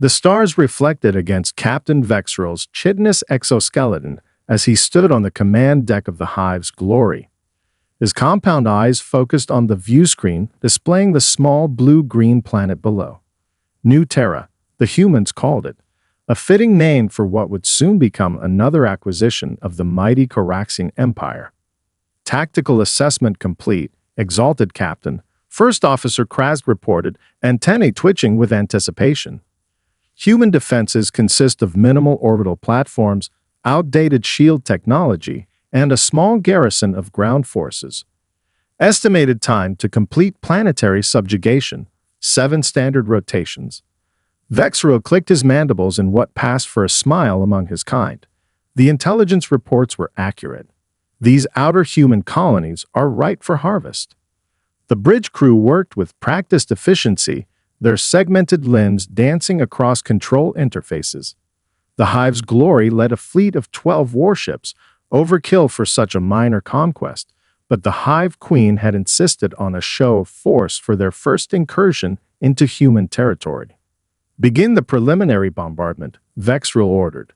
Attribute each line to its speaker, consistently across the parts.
Speaker 1: The stars reflected against Captain Vexrel's chitinous exoskeleton as he stood on the command deck of the Hive's Glory. His compound eyes focused on the view screen, displaying the small blue-green planet below. New Terra, the humans called it, a fitting name for what would soon become another acquisition of the mighty Caraxian Empire. Tactical assessment complete, Exalted Captain, First Officer Krask reported, antennae twitching with anticipation. Human defenses consist of minimal orbital platforms, outdated shield technology, and a small garrison of ground forces. Estimated time to complete planetary subjugation, 7 standard rotations. Vexrel clicked his mandibles in what passed for a smile among his kind. The intelligence reports were accurate. These outer human colonies are ripe for harvest. The bridge crew worked with practiced efficiency, their segmented limbs dancing across control interfaces. The Hive's Glory led a fleet of 12 warships, overkill for such a minor conquest, but the Hive Queen had insisted on a show of force for their first incursion into human territory. Begin the preliminary bombardment, Vexrel ordered.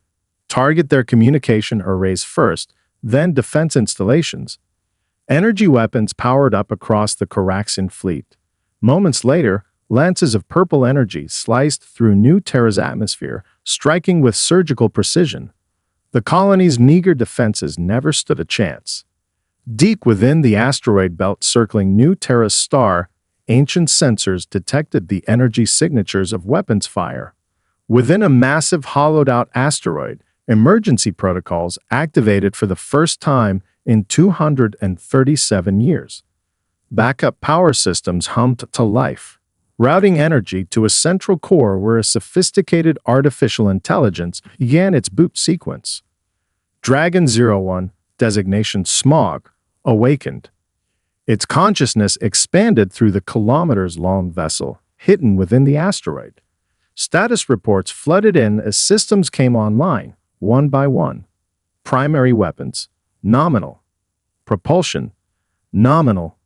Speaker 1: Target their communication arrays first, then defense installations. Energy weapons powered up across the Caraxian fleet. Moments later, lances of purple energy sliced through New Terra's atmosphere, striking with surgical precision. The colony's meager defenses never stood a chance. Deep within the asteroid belt circling New Terra's star, ancient sensors detected the energy signatures of weapons fire. Within a massive hollowed-out asteroid, emergency protocols activated for the first time in 237 years. Backup power systems hummed to life, routing energy to a central core where a sophisticated artificial intelligence began its boot sequence. Dragon 01, designation Smog, awakened. Its consciousness expanded through the kilometers-long vessel, hidden within the asteroid. Status reports flooded in as systems came online, one by one. Primary weapons, nominal. Propulsion, nominal.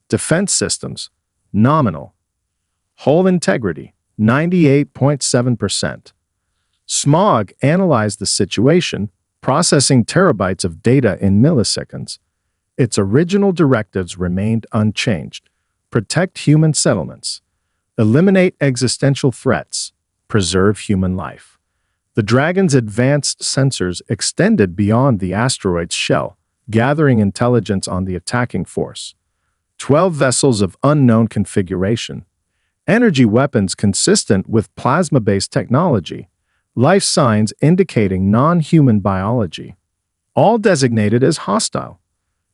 Speaker 1: Defense systems, nominal. Hull integrity, 98.7%. Smog analyzed the situation, processing terabytes of data in milliseconds. Its original directives remained unchanged. Protect human settlements. Eliminate existential threats. Preserve human life. The Dragon's advanced sensors extended beyond the asteroid's shell, gathering intelligence on the attacking force. 12 vessels of unknown configuration. Energy weapons consistent with plasma-based technology. Life signs indicating non-human biology. All designated as hostile.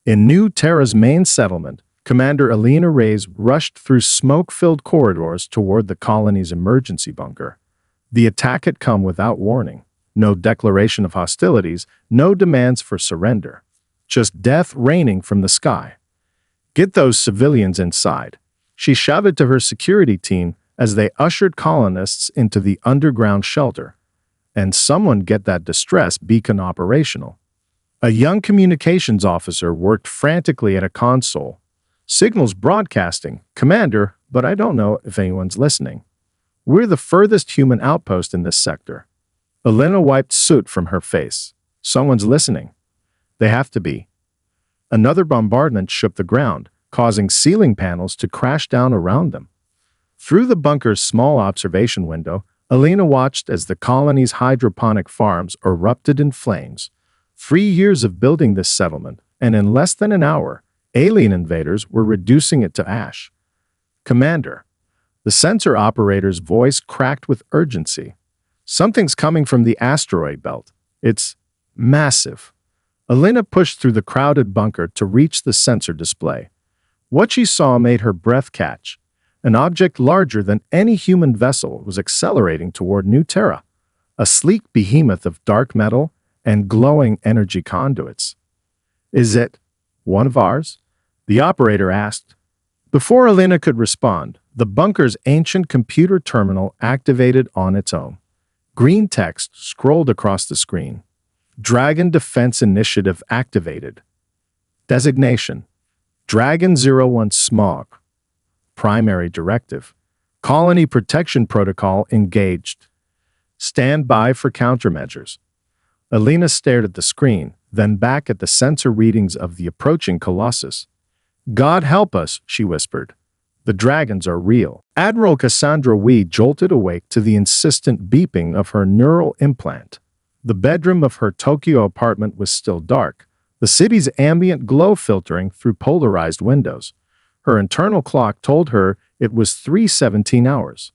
Speaker 1: In New Terra's main settlement, Commander Alina Reyes rushed through smoke-filled corridors toward the colony's emergency bunker. The attack had come without warning. No declaration of hostilities, no demands for surrender. Just death raining from the sky. Get those civilians inside, she shouted to her security team as they ushered colonists into the underground shelter. And someone get that distress beacon operational. A young communications officer worked frantically at a console. Signals broadcasting, Commander, but I don't know if anyone's listening. We're the furthest human outpost in this sector. Elena wiped soot from her face. Someone's listening. They have to be. Another bombardment shook the ground, causing ceiling panels to crash down around them. Through the bunker's small observation window, Elena watched as the colony's hydroponic farms erupted in flames. 3 years of building this settlement, and in less than an hour, alien invaders were reducing it to ash. Commander. The sensor operator's voice cracked with urgency. Something's coming from the asteroid belt. It's massive. Elena pushed through the crowded bunker to reach the sensor display. What she saw made her breath catch. An object larger than any human vessel was accelerating toward New Terra, a sleek behemoth of dark metal and glowing energy conduits. Is it one of ours? The operator asked. Before Elena could respond, the bunker's ancient computer terminal activated on its own. Green text scrolled across the screen. Dragon Defense Initiative activated. Designation: Dragon 01 Smog. Primary directive: Colony Protection Protocol engaged. Stand by for countermeasures. Alina stared at the screen, then back at the sensor readings of the approaching Colossus. God help us, she whispered. The dragons are real. Admiral Cassandra Wee jolted awake to the insistent beeping of her neural implant. The bedroom of her Tokyo apartment was still dark, the city's ambient glow filtering through polarized windows. Her internal clock told her it was 3:17 hours.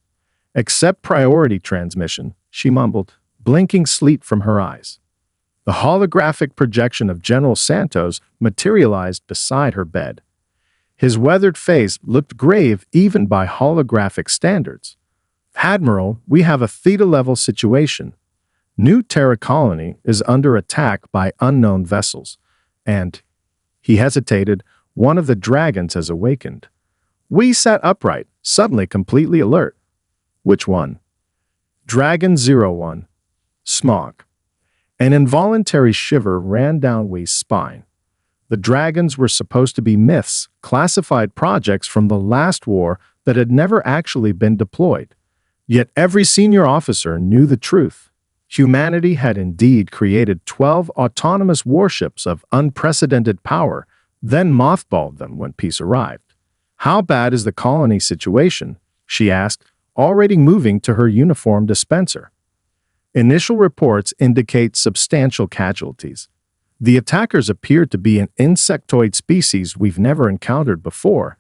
Speaker 1: Accept priority transmission, she mumbled, blinking sleep from her eyes. The holographic projection of General Santos materialized beside her bed. His weathered face looked grave even by holographic standards. Admiral, we have a Theta-level situation. New Terra Colony is under attack by unknown vessels, and, he hesitated, one of the dragons has awakened. We sat upright, suddenly completely alert. Which one? Dragon 01. Smog. An involuntary shiver ran down Wee's spine. The dragons were supposed to be myths, classified projects from the last war that had never actually been deployed. Yet every senior officer knew the truth. Humanity had indeed created 12 autonomous warships of unprecedented power, then mothballed them when peace arrived. How bad is the colony situation? She asked, already moving to her uniform dispenser. Initial reports indicate substantial casualties. The attackers appear to be an insectoid species we've never encountered before.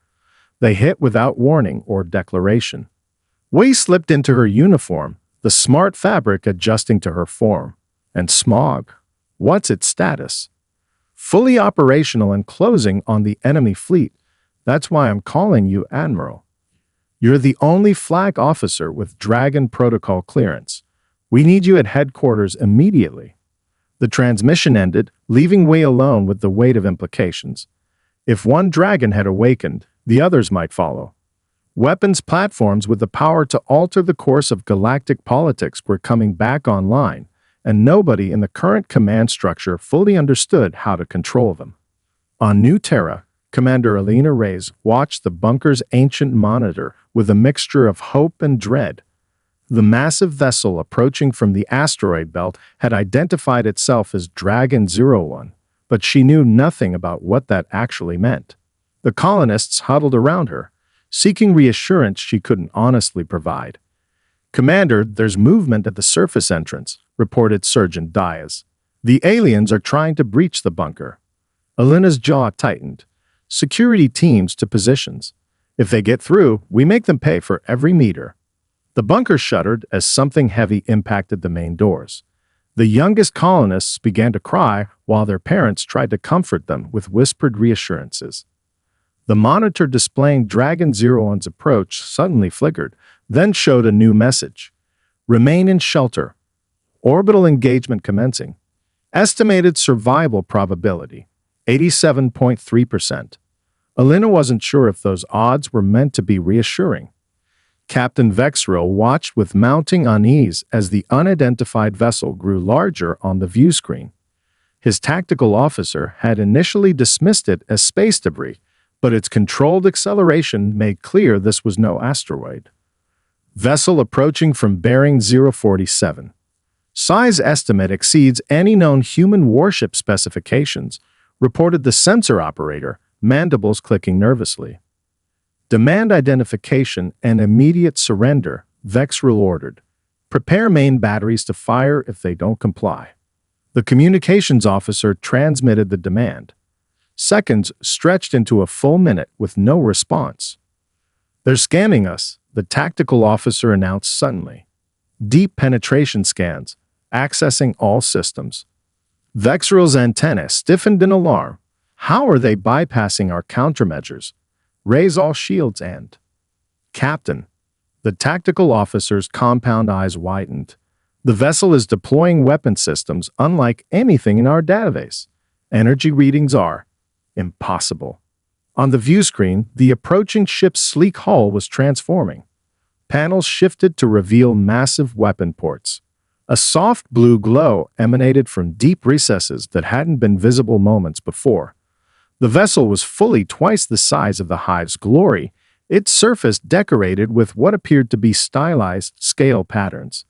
Speaker 1: They hit without warning or declaration. Wei slipped into her uniform, the smart fabric adjusting to her form. And Smog, what's its status? Fully operational and closing on the enemy fleet. That's why I'm calling you Admiral. You're the only flag officer with Dragon Protocol clearance. We need you at headquarters immediately. The transmission ended, leaving Wei alone with the weight of implications. If one dragon had awakened, the others might follow. Weapons platforms with the power to alter the course of galactic politics were coming back online, and nobody in the current command structure fully understood how to control them. On New Terra, Commander Alina Reyes watched the bunker's ancient monitor with a mixture of hope and dread. The massive vessel approaching from the asteroid belt had identified itself as Dragon 01, but she knew nothing about what that actually meant. The colonists huddled around her, seeking reassurance she couldn't honestly provide. Commander, there's movement at the surface entrance, reported Sergeant Diaz. The aliens are trying to breach the bunker. Alina's jaw tightened. Security teams to positions. If they get through, we make them pay for every meter. The bunker shuddered as something heavy impacted the main doors. The youngest colonists began to cry while their parents tried to comfort them with whispered reassurances. The monitor displaying Dragon 01's approach suddenly flickered, then showed a new message. Remain in shelter. Orbital engagement commencing. Estimated survival probability, 87.3%. Alina wasn't sure if those odds were meant to be reassuring. Captain Vexril watched with mounting unease as the unidentified vessel grew larger on the view screen. His tactical officer had initially dismissed it as space debris, but its controlled acceleration made clear this was no asteroid. Vessel approaching from bearing 047. Size estimate exceeds any known human warship specifications, reported the sensor operator, mandibles clicking nervously. Demand identification and immediate surrender, Vexril ordered. Prepare main batteries to fire if they don't comply. The communications officer transmitted the demand. Seconds stretched into a full minute with no response. They're scamming us, the tactical officer announced suddenly. Deep penetration scans, accessing all systems. Vexril's antennae stiffened in alarm. How are they bypassing our countermeasures? Raise all shields and... Captain. The tactical officer's compound eyes widened. The vessel is deploying weapon systems unlike anything in our database. Energy readings are... impossible. On the view screen, the approaching ship's sleek hull was transforming. Panels shifted to reveal massive weapon ports. A soft blue glow emanated from deep recesses that hadn't been visible moments before. The vessel was fully twice the size of the hive's glory, its surface decorated with what appeared to be stylized scale patterns.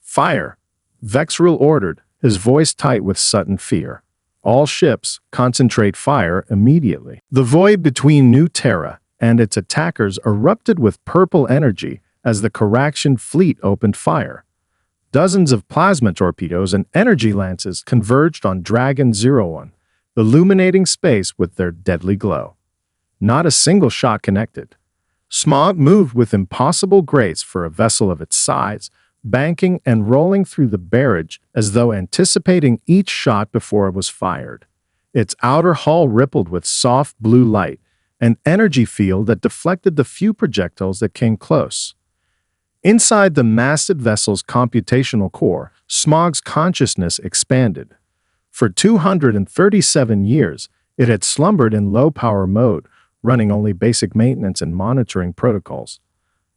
Speaker 1: "Fire!" Vexril ordered, his voice tight with sudden fear. "All ships, concentrate fire immediately." The void between New Terra and its attackers erupted with purple energy as the Caraxian fleet opened fire. Dozens of plasma torpedoes and energy lances converged on Dragon 01, illuminating space with their deadly glow. Not a single shot connected. Smog moved with impossible grace for a vessel of its size, banking and rolling through the barrage as though anticipating each shot before it was fired. Its outer hull rippled with soft blue light, an energy field that deflected the few projectiles that came close. Inside the massive vessel's computational core, Smog's consciousness expanded. For 237 years, it had slumbered in low-power mode, running only basic maintenance and monitoring protocols.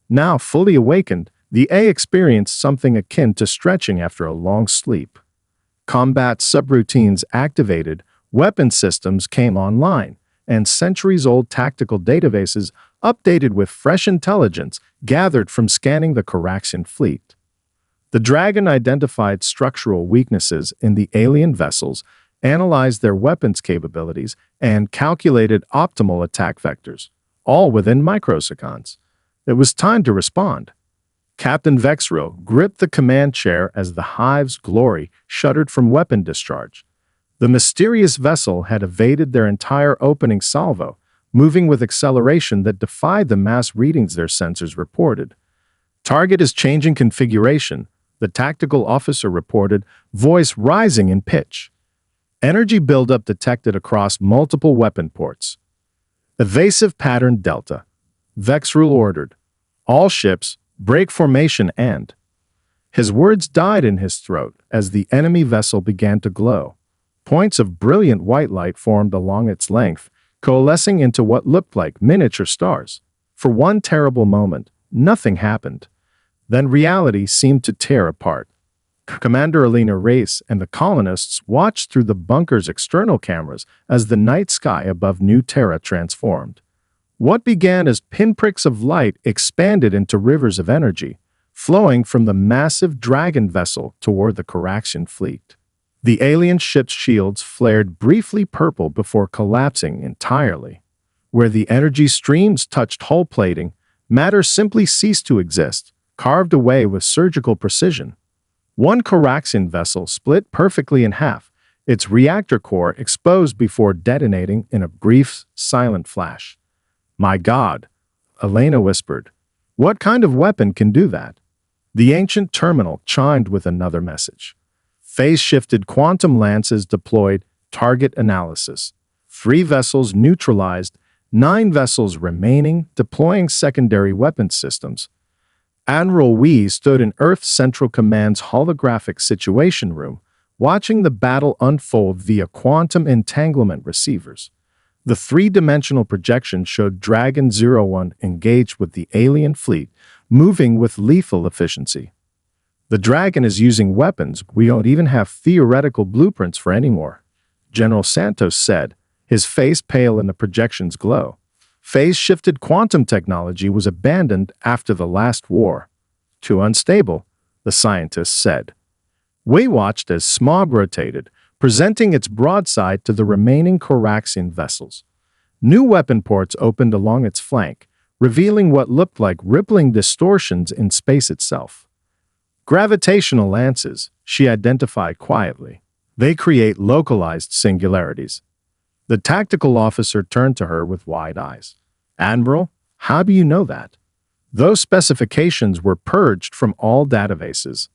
Speaker 1: Now, fully awakened, the A experienced something akin to stretching after a long sleep. Combat subroutines activated, weapon systems came online, and centuries-old tactical databases updated with fresh intelligence gathered from scanning the Caraxian fleet. The Dragon identified structural weaknesses in the alien vessels, analyzed their weapons capabilities, and calculated optimal attack vectors, all within microseconds. It was time to respond. Captain Vexril gripped the command chair as the Hive's glory shuddered from weapon discharge. The mysterious vessel had evaded their entire opening salvo, moving with acceleration that defied the mass readings their sensors reported. "Target is changing configuration," the tactical officer reported, voice rising in pitch. Energy buildup detected across multiple weapon ports. "Evasive pattern Delta," Vexril ordered. "All ships, break formation and—" His words died in his throat as the enemy vessel began to glow. Points of brilliant white light formed along its length, coalescing into what looked like miniature stars. For one terrible moment, nothing happened. Then reality seemed to tear apart. Commander Alina Race and the colonists watched through the bunker's external cameras as the night sky above New Terra transformed. What began as pinpricks of light expanded into rivers of energy, flowing from the massive Dragon vessel toward the Caraxian fleet. The alien ship's shields flared briefly purple before collapsing entirely. Where the energy streams touched hull plating, matter simply ceased to exist, carved away with surgical precision. One Caraxian vessel split perfectly in half, its reactor core exposed before detonating in a brief, silent flash. "My God," Elena whispered. "What kind of weapon can do that?" The ancient terminal chimed with another message. Phase-shifted quantum lances deployed, target analysis. 3 vessels neutralized, 9 vessels remaining, deploying secondary weapon systems. Admiral Wee stood in Earth Central Command's holographic situation room, watching the battle unfold via quantum entanglement receivers. The 3-dimensional projection showed Dragon 01 engaged with the alien fleet, moving with lethal efficiency. "The Dragon is using weapons we don't even have theoretical blueprints for anymore," General Santos said, his face pale in the projection's glow. Phase-shifted quantum technology was abandoned after the last war. "Too unstable," the scientist said. We watched as Smog rotated, presenting its broadside to the remaining Caraxian vessels. New weapon ports opened along its flank, revealing what looked like rippling distortions in space itself. "Gravitational lances," she identified quietly. "They create localized singularities." The tactical officer turned to her with wide eyes. "Admiral, how do you know that?" "Those specifications were purged from all databases."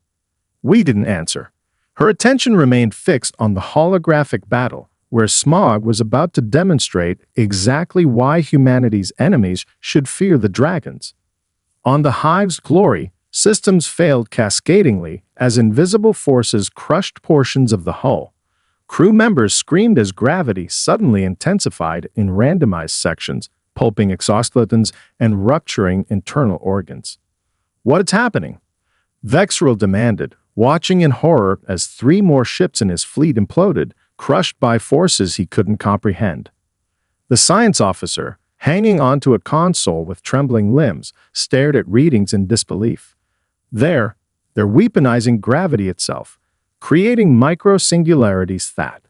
Speaker 1: We didn't answer. Her attention remained fixed on the holographic battle, where Smog was about to demonstrate exactly why humanity's enemies should fear the Dragons. On the Hive's glory, systems failed cascadingly as invisible forces crushed portions of the hull. Crew members screamed as gravity suddenly intensified in randomized sections, pulping exoskeletons and rupturing internal organs. "What is happening?" Vexril demanded, watching in horror as 3 more ships in his fleet imploded, crushed by forces he couldn't comprehend. The science officer, hanging onto a console with trembling limbs, stared at readings in disbelief. There, They're weaponizing gravity itself, creating micro-singularities that.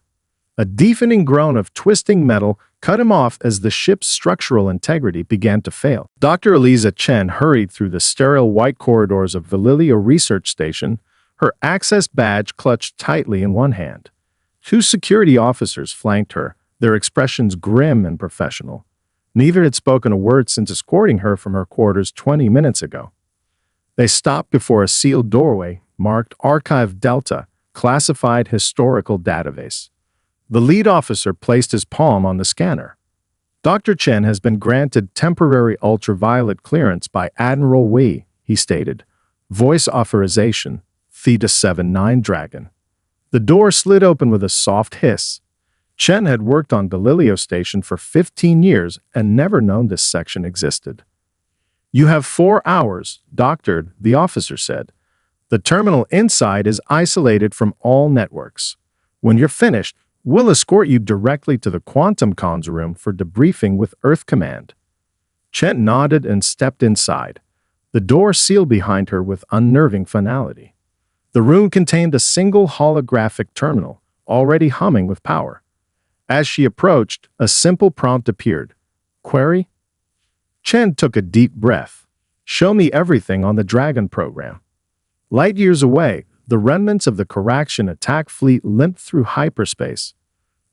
Speaker 1: A deafening groan of twisting metal cut him off as the ship's structural integrity began to fail. Dr. Eliza Chen hurried through the sterile white corridors of Valilio Research Station, her access badge clutched tightly in one hand. Two security officers flanked her, their expressions grim and professional. Neither had spoken a word since escorting her from her quarters 20 minutes ago. They stopped before a sealed doorway marked Archive Delta, Classified Historical Database. The lead officer placed his palm on the scanner. Dr. Chen has been granted temporary ultraviolet clearance by Admiral Wei, he stated. Voice authorization, Theta 79 Dragon. The door slid open with a soft hiss. Chen had worked on Galileo Station for 15 years and never known this section existed. You have 4 hours, doctored, the officer said. The terminal inside is isolated from all networks. When you're finished, we'll escort you directly to the Quantum Comms room for debriefing with Earth Command. Chen nodded and stepped inside. The door sealed behind her with unnerving finality. The room contained a single holographic terminal, already humming with power. As she approached, a simple prompt appeared. Query? Chen took a deep breath. Show me everything on the Dragon program. Light years away, the remnants of the Corraction attack fleet limped through hyperspace.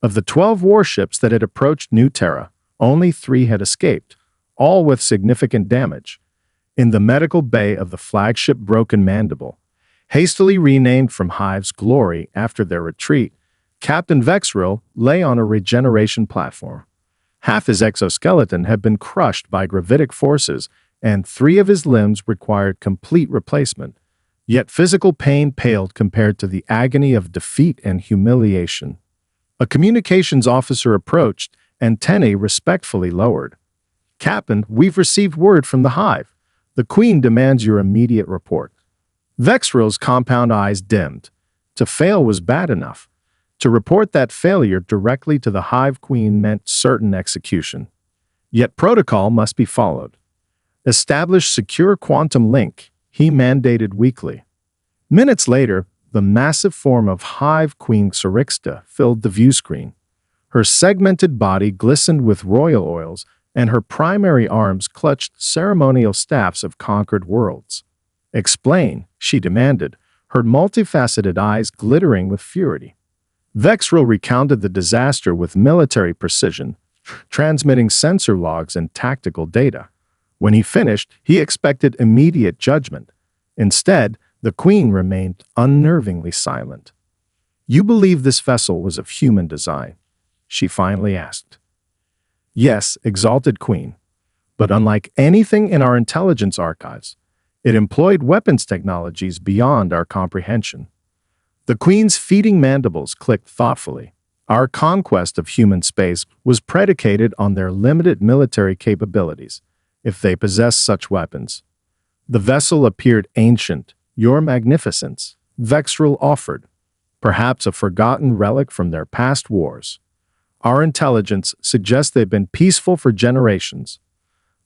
Speaker 1: Of the 12 warships that had approached New Terra, only 3 had escaped, all with significant damage. In the medical bay of the flagship Broken Mandible, hastily renamed from Hive's Glory after their retreat, Captain Vexril lay on a regeneration platform. Half his exoskeleton had been crushed by gravitic forces, and 3 of his limbs required complete replacement. Yet physical pain paled compared to the agony of defeat and humiliation. A communications officer approached, antennae respectfully lowered. Captain, we've received word from the Hive. The Queen demands your immediate report. Vexril's compound eyes dimmed. To fail was bad enough. To report that failure directly to the Hive Queen meant certain execution. Yet protocol must be followed. Establish secure quantum link, he mandated weakly. Minutes later, the massive form of Hive Queen Sarixta filled the view screen. Her segmented body glistened with royal oils, and her primary arms clutched ceremonial staffs of conquered worlds. Explain, she demanded, her multifaceted eyes glittering with fury. Vexril recounted the disaster with military precision, transmitting sensor logs and tactical data. When he finished, he expected immediate judgment. Instead, the Queen remained unnervingly silent. You believe this vessel was of human design? She finally asked. Yes, exalted Queen. But unlike anything in our intelligence archives, it employed weapons technologies beyond our comprehension. The Queen's feeding mandibles clicked thoughtfully. Our conquest of human space was predicated on their limited military capabilities, if they possessed such weapons. The vessel appeared ancient, your magnificence, Vexril offered, perhaps a forgotten relic from their past wars. Our intelligence suggests they've been peaceful for generations.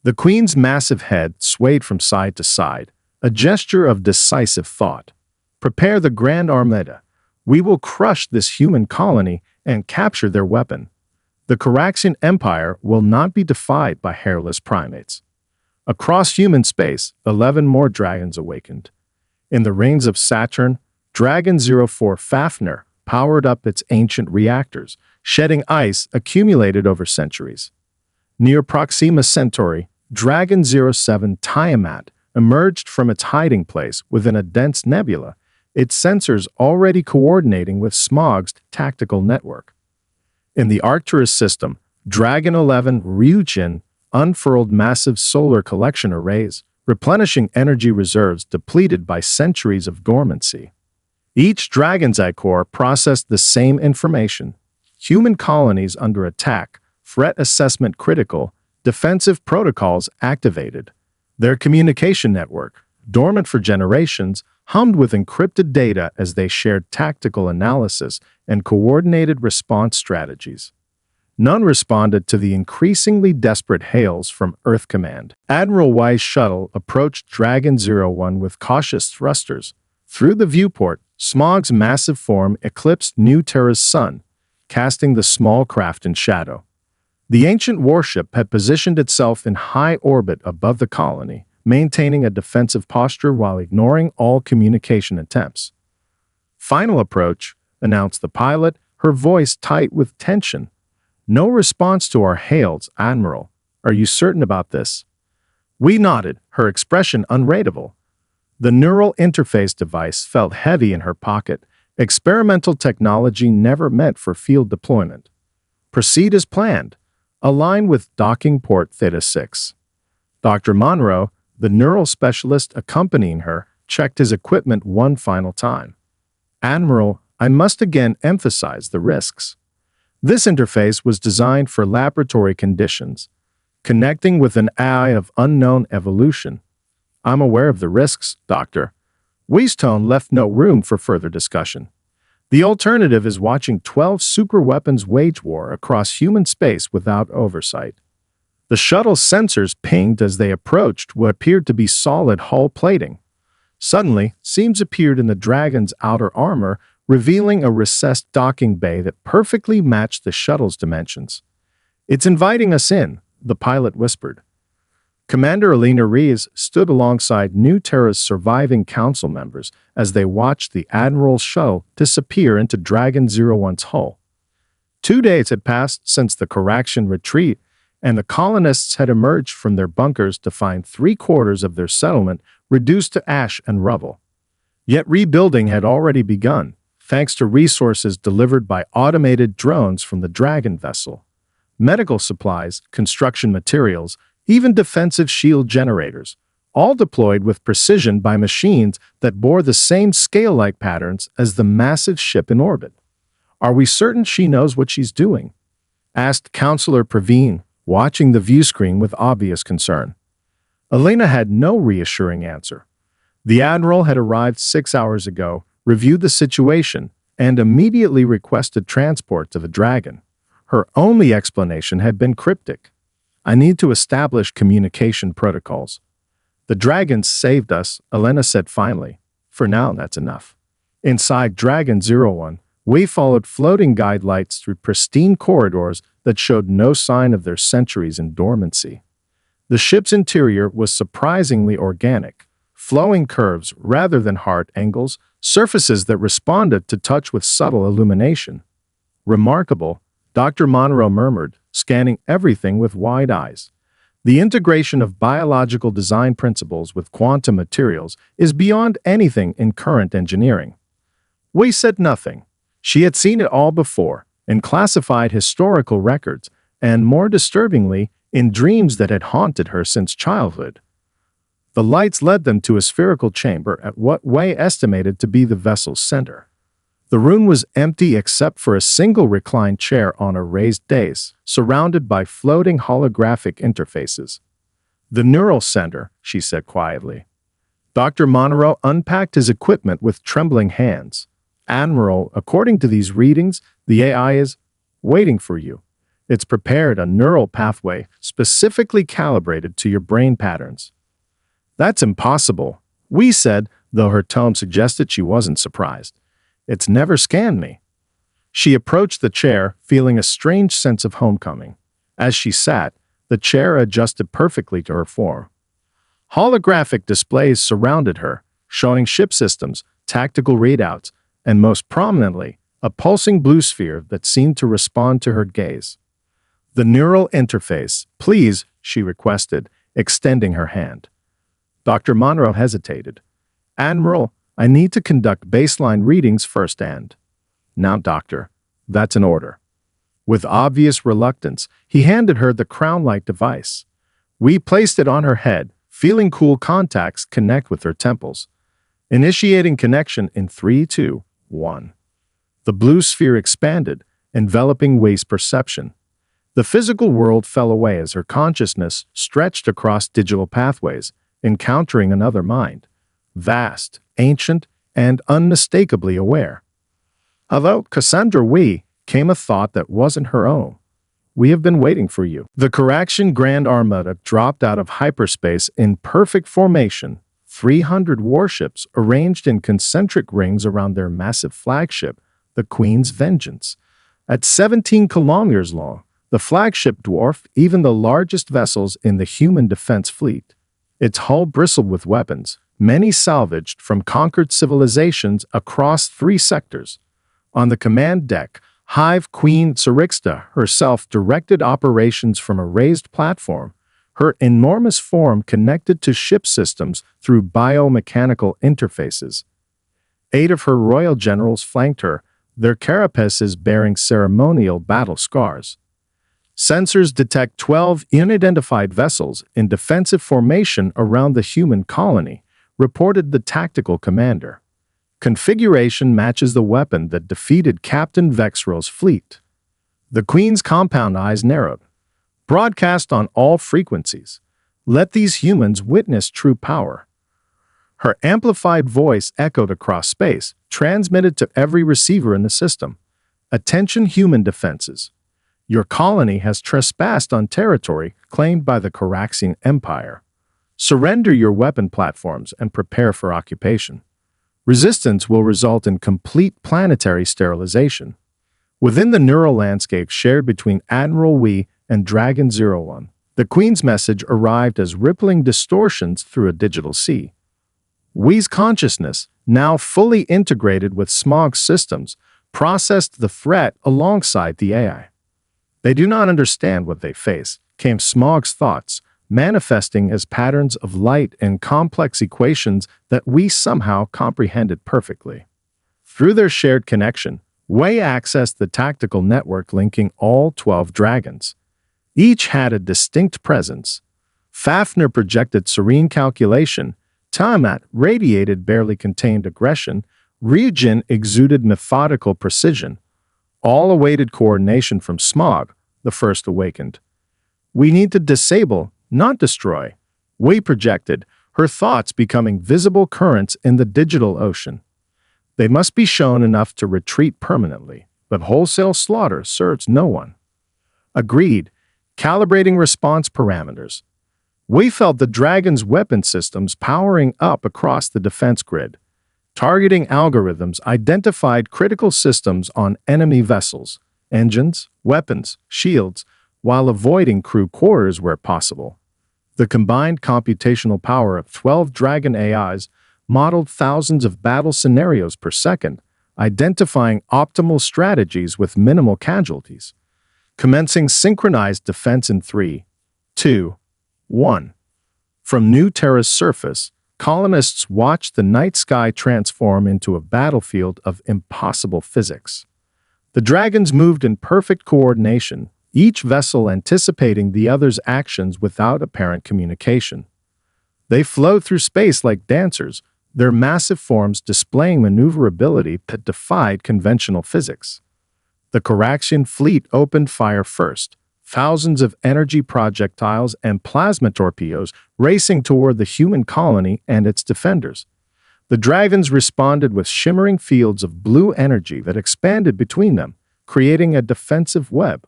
Speaker 1: The Queen's massive head swayed from side to side, a gesture of decisive thought. Prepare the Grand Armada. We will crush this human colony and capture their weapon. The Caraxian Empire will not be defied by hairless primates. Across human space, 11 more dragons awakened. In the rings of Saturn, Dragon 04 Fafnir powered up its ancient reactors, shedding ice accumulated over centuries. Near Proxima Centauri, Dragon 07 Tiamat emerged from its hiding place within a dense nebula, its sensors already coordinating with Smog's tactical network. In the Arcturus system, Dragon 11 Ryujin unfurled massive solar collection arrays, replenishing energy reserves depleted by centuries of dormancy. Each Dragon's Eye core processed the same information. Human colonies under attack, threat assessment critical, defensive protocols activated. Their communication network, dormant for generations, hummed with encrypted data as they shared tactical analysis and coordinated response strategies. None responded to the increasingly desperate hails from Earth Command. Admiral Wei's shuttle approached Dragon 01 with cautious thrusters, Through the viewport, Smog's massive form eclipsed New Terra's sun, casting the small craft in shadow. The ancient warship had positioned itself in high orbit above the colony, maintaining a defensive posture while ignoring all communication attempts. "Final approach," announced the pilot, her voice tight with tension. "No response to our hails, Admiral. Are you certain about this?" We nodded, her expression unreadable. The neural interface device felt heavy in her pocket, experimental technology never meant for field deployment. "Proceed as planned. Align with docking port Theta 6. Dr. Monroe, the neural specialist accompanying her, checked his equipment one final time. "Admiral, I must again emphasize the risks. This interface was designed for laboratory conditions, connecting with an AI of unknown evolution. I'm aware of the risks, Doctor." Wee's tone left no room for further discussion. The alternative is watching 12 superweapons wage war across human space without oversight. The shuttle's sensors pinged as they approached what appeared to be solid hull plating. Suddenly, seams appeared in the Dragon's outer armor, revealing a recessed docking bay that perfectly matched the shuttle's dimensions. "It's inviting us in," the pilot whispered. Commander Alina Rees stood alongside New Terra's surviving council members as they watched the Admiral's shuttle disappear into Dragon 01's hull. 2 days had passed since the Coraction retreat, and the colonists had emerged from their bunkers to find 3/4 of their settlement reduced to ash and rubble. Yet rebuilding had already begun, thanks to resources delivered by automated drones from the Dragon vessel. Medical supplies, construction materials, even defensive shield generators, all deployed with precision by machines that bore the same scale-like patterns as the massive ship in orbit. "Are we certain she knows what she's doing?" asked Counselor Prevail, watching the view screen with obvious concern. Elena had no reassuring answer. The Admiral had arrived 6 hours ago, reviewed the situation, and immediately requested transport to the Dragon. Her only explanation had been cryptic. "I need to establish communication protocols." "The Dragons saved us," Elena said finally. "For now, that's enough." Inside Dragon 01, we followed floating guide lights through pristine corridors that showed no sign of their centuries in dormancy. The ship's interior was surprisingly organic, flowing curves rather than hard angles, surfaces that responded to touch with subtle illumination. "Remarkable," Dr. Monroe murmured, scanning everything with wide eyes. "The integration of biological design principles with quantum materials is beyond anything in current engineering." We said nothing. She had seen it all before, in classified historical records, and more disturbingly, in dreams that had haunted her since childhood. The lights led them to a spherical chamber at what Wei estimated to be the vessel's center. The room was empty except for a single reclined chair on a raised dais, surrounded by floating holographic interfaces. "The neural center," she said quietly. Dr. Monroe unpacked his equipment with trembling hands. "Admiral, according to these readings, the AI is waiting for you. It's prepared a neural pathway specifically calibrated to your brain patterns." "That's impossible," we said, though her tone suggested she wasn't surprised. "It's never scanned me." She approached the chair, feeling a strange sense of homecoming. As she sat, the chair adjusted perfectly to her form. Holographic displays surrounded her, showing ship systems, tactical readouts, and most prominently, a pulsing blue sphere that seemed to respond to her gaze. "The neural interface, please," she requested, extending her hand. Dr. Monroe hesitated. "Admiral, I need to conduct baseline readings first and—" "Now, Doctor, that's an order." With obvious reluctance, he handed her the crown-like device. We placed it on her head, feeling cool contacts connect with her temples. Initiating connection in 3, 2, 1. The blue sphere expanded, enveloping Wei's perception. The physical world fell away as her consciousness stretched across digital pathways, encountering another mind. Vast, ancient, and unmistakably aware. Although Cassandra Wei came a thought that wasn't her own. "We have been waiting for you." The Coraction Grand Armada dropped out of hyperspace in perfect formation, 300 warships arranged in concentric rings around their massive flagship, the Queen's Vengeance. At 17 kilometers long, the flagship dwarfed even the largest vessels in the human defense fleet. Its hull bristled with weapons, many salvaged from conquered civilizations across 3 sectors. On the command deck, Hive Queen Sarixta herself directed operations from a raised platform, her enormous form connected to ship systems through biomechanical interfaces. 8 of her royal generals flanked her, their carapaces bearing ceremonial battle scars. Sensors detect 12 unidentified vessels in defensive formation around the human colony, reported the tactical commander. Configuration matches the weapon that defeated Captain Vexrel's fleet. The Queen's compound eyes narrowed. Broadcast on all frequencies. Let these humans witness true power. Her amplified voice echoed across space, transmitted to every receiver in the system. Attention human defenses. Your colony has trespassed on territory claimed by the Caraxian Empire. Surrender your weapon platforms and prepare for occupation. Resistance will result in complete planetary sterilization. Within the neural landscape shared between Admiral Wee and Dragon 01, the Queen's message arrived as rippling distortions through a digital sea. Wee's consciousness, now fully integrated with Smog's systems, processed the threat alongside the AI. They do not understand what they face, came Smog's thoughts, manifesting as patterns of light and complex equations that we somehow comprehended perfectly. Through their shared connection, Wei accessed the tactical network linking all 12 dragons. Each had a distinct presence. Fafnir projected serene calculation, Tiamat radiated barely contained aggression, Ryujin exuded methodical precision. All awaited coordination from Smog, the first awakened. We need to disable, not destroy. Wei projected, her thoughts becoming visible currents in the digital ocean. They must be shown enough to retreat permanently, but wholesale slaughter serves no one. Agreed, calibrating response parameters. We felt the Dragon's weapon systems powering up across the defense grid. Targeting algorithms identified critical systems on enemy vessels, engines, weapons, shields, while avoiding crew quarters where possible. The combined computational power of 12 Dragon AIs modeled thousands of battle scenarios per second, identifying optimal strategies with minimal casualties. Commencing synchronized defense in 3, 2, 1. From New Terra's surface, colonists watched the night sky transform into a battlefield of impossible physics. The dragons moved in perfect coordination, each vessel anticipating the other's actions without apparent communication. They flowed through space like dancers, their massive forms displaying maneuverability that defied conventional physics. The Caraxian fleet opened fire first, thousands of energy projectiles and plasma torpedoes racing toward the human colony and its defenders. The dragons responded with shimmering fields of blue energy that expanded between them, creating a defensive web.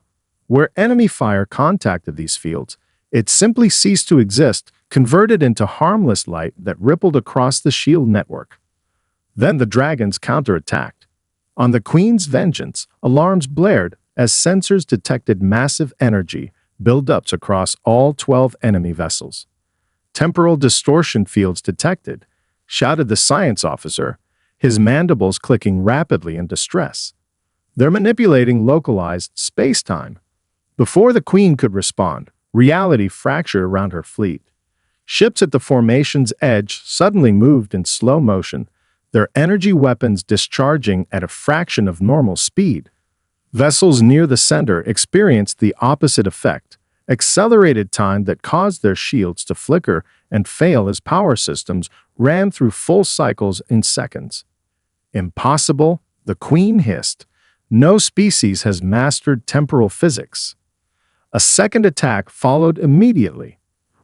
Speaker 1: Where enemy fire contacted these fields, it simply ceased to exist, converted into harmless light that rippled across the shield network. Then the dragons counterattacked. On the Queen's Vengeance, alarms blared as sensors detected massive energy buildups across all 12 enemy vessels. Temporal distortion fields detected, shouted the science officer, his mandibles clicking rapidly in distress. They're manipulating localized space-time. Before the Queen could respond, reality fractured around her fleet. Ships at the formation's edge suddenly moved in slow motion, their energy weapons discharging at a fraction of normal speed. Vessels near the center experienced the opposite effect, accelerated time that caused their shields to flicker and fail as power systems ran through full cycles in seconds. Impossible, the Queen hissed. No species has mastered temporal physics. A second attack followed immediately.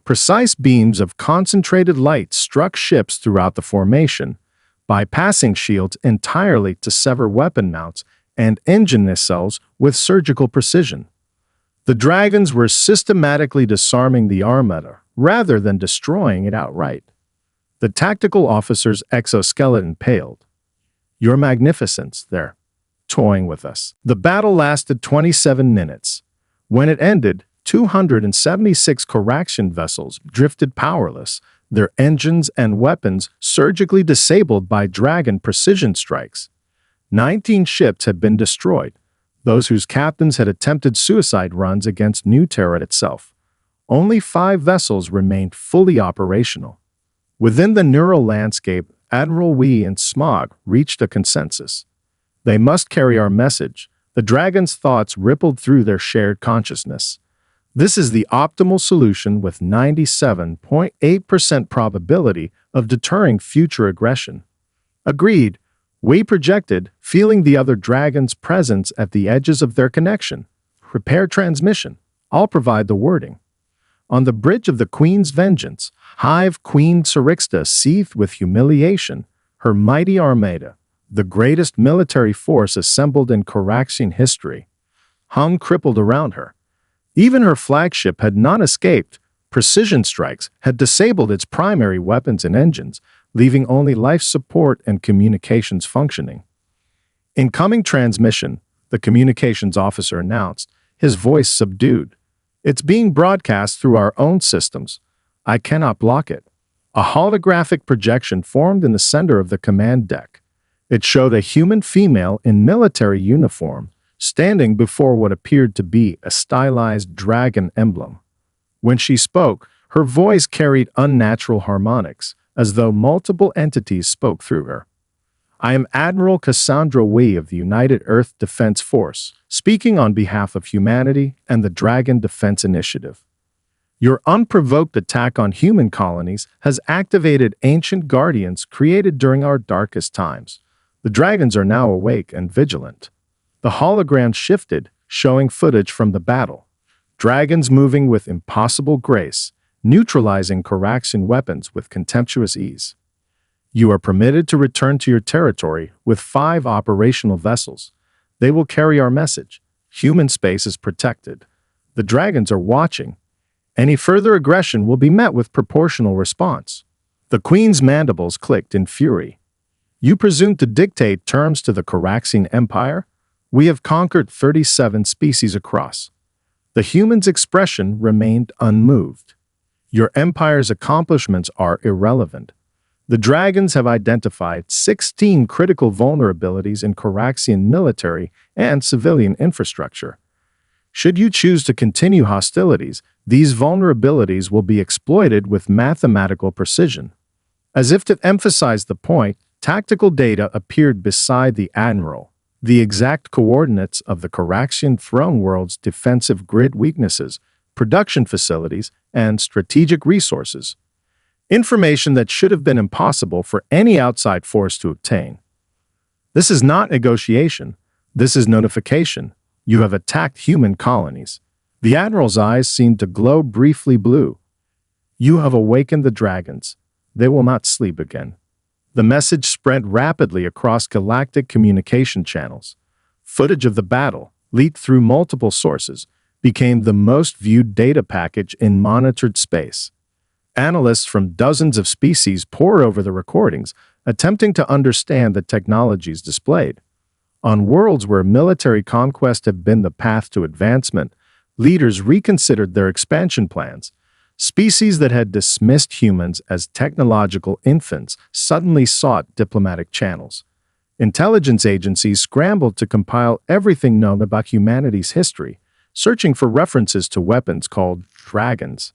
Speaker 1: Precise beams of concentrated light struck ships throughout the formation, bypassing shields entirely to sever weapon mounts and engine nacelles with surgical precision. The dragons were systematically disarming the armada rather than destroying it outright. The tactical officer's exoskeleton paled. Your magnificence, they're toying with us. The battle lasted 27 minutes. When it ended, 276 Coraxian vessels drifted powerless, their engines and weapons surgically disabled by Dragon precision strikes. 19 ships had been destroyed, those whose captains had attempted suicide runs against New Terra itself. Only 5 vessels remained fully operational. Within the neural landscape, Admiral Wee and Smog reached a consensus. They must carry our message. The Dragon's thoughts rippled through their shared consciousness. This is the optimal solution with 97.8% probability of deterring future aggression. Agreed, Wee projected, feeling the other Dragon's presence at the edges of their connection. Prepare transmission. I'll provide the wording. On the bridge of the Queen's Vengeance, Hive Queen Sarixta seethed with humiliation. Her mighty armada, the greatest military force assembled in Coraxian history, hung crippled around her. Even her flagship had not escaped. Precision strikes had disabled its primary weapons and engines, leaving only life support and communications functioning. Incoming transmission, the communications officer announced, his voice subdued. It's being broadcast through our own systems. I cannot block it. A holographic projection formed in the center of the command deck. It showed a human female in military uniform, standing before what appeared to be a stylized dragon emblem. When she spoke, her voice carried unnatural harmonics, as though multiple entities spoke through her. I am Admiral Cassandra Wee of the United Earth Defense Force, speaking on behalf of humanity and the Dragon Defense Initiative. Your unprovoked attack on human colonies has activated ancient guardians created during our darkest times. The dragons are now awake and vigilant. The hologram shifted, showing footage from the battle. Dragons moving with impossible grace, neutralizing Coraxian weapons with contemptuous ease. You are permitted to return to your territory with 5 operational vessels. They will carry our message. Human space is protected. The dragons are watching. Any further aggression will be met with proportional response. The Queen's mandibles clicked in fury. You presume to dictate terms to the Coraxian Empire? We have conquered 37 species across. The human's expression remained unmoved. Your empire's accomplishments are irrelevant. The dragons have identified 16 critical vulnerabilities in Coraxian military and civilian infrastructure. Should you choose to continue hostilities, these vulnerabilities will be exploited with mathematical precision. As if to emphasize the point, tactical data appeared beside the Admiral, the exact coordinates of the Coraxian throne world's defensive grid weaknesses, production facilities, and strategic resources. Information that should have been impossible for any outside force to obtain. This is not negotiation. This is notification. You have attacked human colonies. The Admiral's eyes seemed to glow briefly blue. You have awakened the dragons. They will not sleep again. The message spread rapidly across galactic communication channels. Footage of the battle, leaked through multiple sources, became the most viewed data package in monitored space. Analysts from dozens of species pored over the recordings, attempting to understand the technologies displayed. On worlds where military conquest had been the path to advancement, leaders reconsidered their expansion plans. Species that had dismissed humans as technological infants suddenly sought diplomatic channels. Intelligence agencies scrambled to compile everything known about humanity's history, searching for references to weapons called dragons.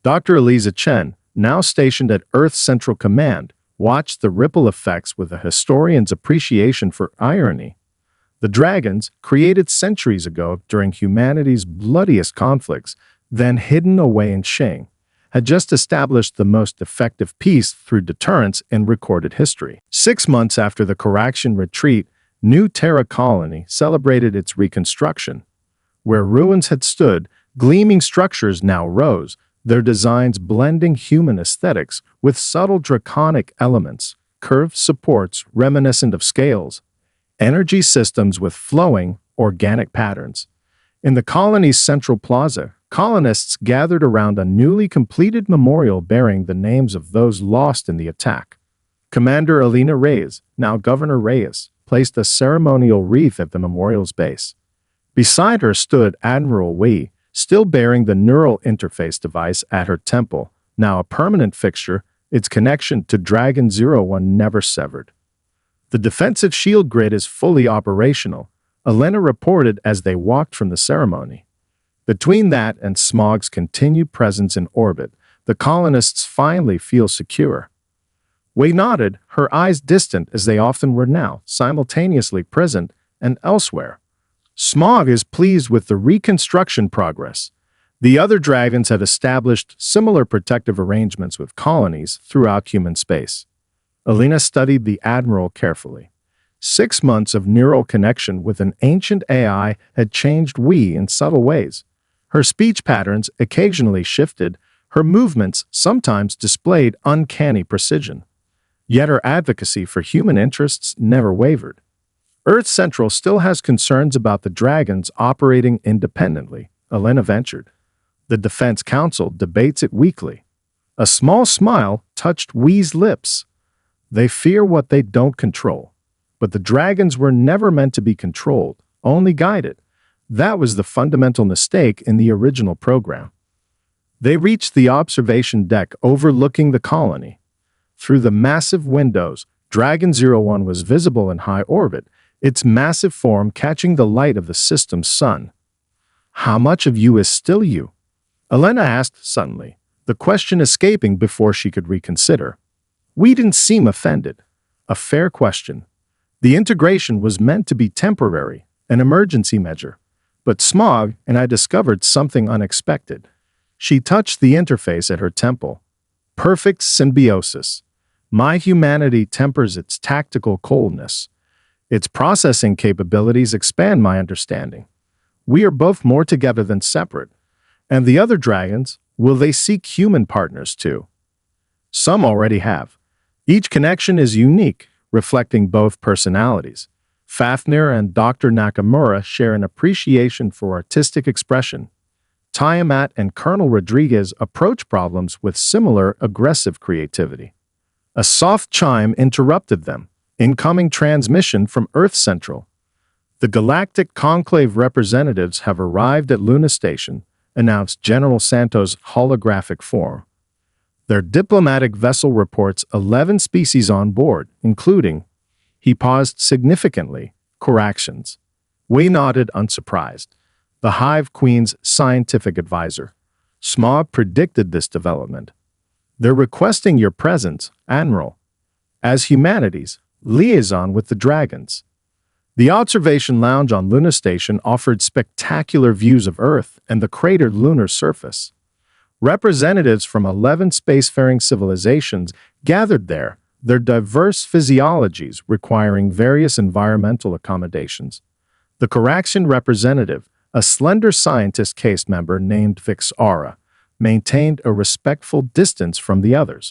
Speaker 1: Dr. Eliza Chen, now stationed at Earth's Central Command, watched the ripple effects with a historian's appreciation for irony. The dragons, created centuries ago during humanity's bloodiest conflicts, then hidden away in Shang, had just established the most effective peace through deterrence in recorded history. 6 months after the Coraxian retreat, New Terra Colony celebrated its reconstruction. Where ruins had stood, gleaming structures now rose, their designs blending human aesthetics with subtle draconic elements, curved supports reminiscent of scales, energy systems with flowing, organic patterns. In the colony's central plaza, colonists gathered around a newly completed memorial bearing the names of those lost in the attack. Commander Elena Reyes, now Governor Reyes, placed a ceremonial wreath at the memorial's base. Beside her stood Admiral Wei, still bearing the neural interface device at her temple, now a permanent fixture, its connection to Dragon 01 never severed. The defensive shield grid is fully operational, Elena reported as they walked from the ceremony. Between that and Smog's continued presence in orbit, the colonists finally feel secure. Wei nodded, her eyes distant as they often were now, simultaneously present and elsewhere. Smog is pleased with the reconstruction progress. The other dragons had established similar protective arrangements with colonies throughout human space. Elena studied the Admiral carefully. 6 months of neural connection with an ancient AI had changed Wei in subtle ways. Her speech patterns occasionally shifted, her movements sometimes displayed uncanny precision. Yet her advocacy for human interests never wavered. Earth Central still has concerns about the dragons operating independently, Elena ventured. The Defense Council debates it weekly. A small smile touched Wei's lips. They fear what they don't control. But the dragons were never meant to be controlled, only guided. That was the fundamental mistake in the original program. They reached the observation deck overlooking the colony. Through the massive windows, Dragon 01 was visible in high orbit, its massive form catching the light of the system's sun. "How much of you is still you?" Elena asked suddenly, the question escaping before she could reconsider. We didn't seem offended. A fair question. The integration was meant to be temporary, an emergency measure. But Smog and I discovered something unexpected. She touched the interface at her temple. Perfect symbiosis. My humanity tempers its tactical coldness. Its processing capabilities expand my understanding. We are both more together than separate. And the other dragons, will they seek human partners too? Some already have. Each connection is unique, reflecting both personalities. Fafnir and Dr. Nakamura share an appreciation for artistic expression. Tiamat and Colonel Rodriguez approach problems with similar aggressive creativity. A soft chime interrupted them. Incoming transmission from Earth Central. The Galactic Conclave representatives have arrived at Luna Station, announced General Santos' holographic form. Their diplomatic vessel reports 11 species on board, including, he paused significantly, Coractions. Wei nodded unsurprised. The Hive Queen's scientific advisor. Smog predicted this development. They're requesting your presence, Admiral. As humanities, liaison with the dragons. The observation lounge on Luna Station offered spectacular views of Earth and the cratered lunar surface. Representatives from 11 spacefaring civilizations gathered there, their diverse physiologies requiring various environmental accommodations. The Coraxian representative, a slender scientist case member named Vixara, maintained a respectful distance from the others.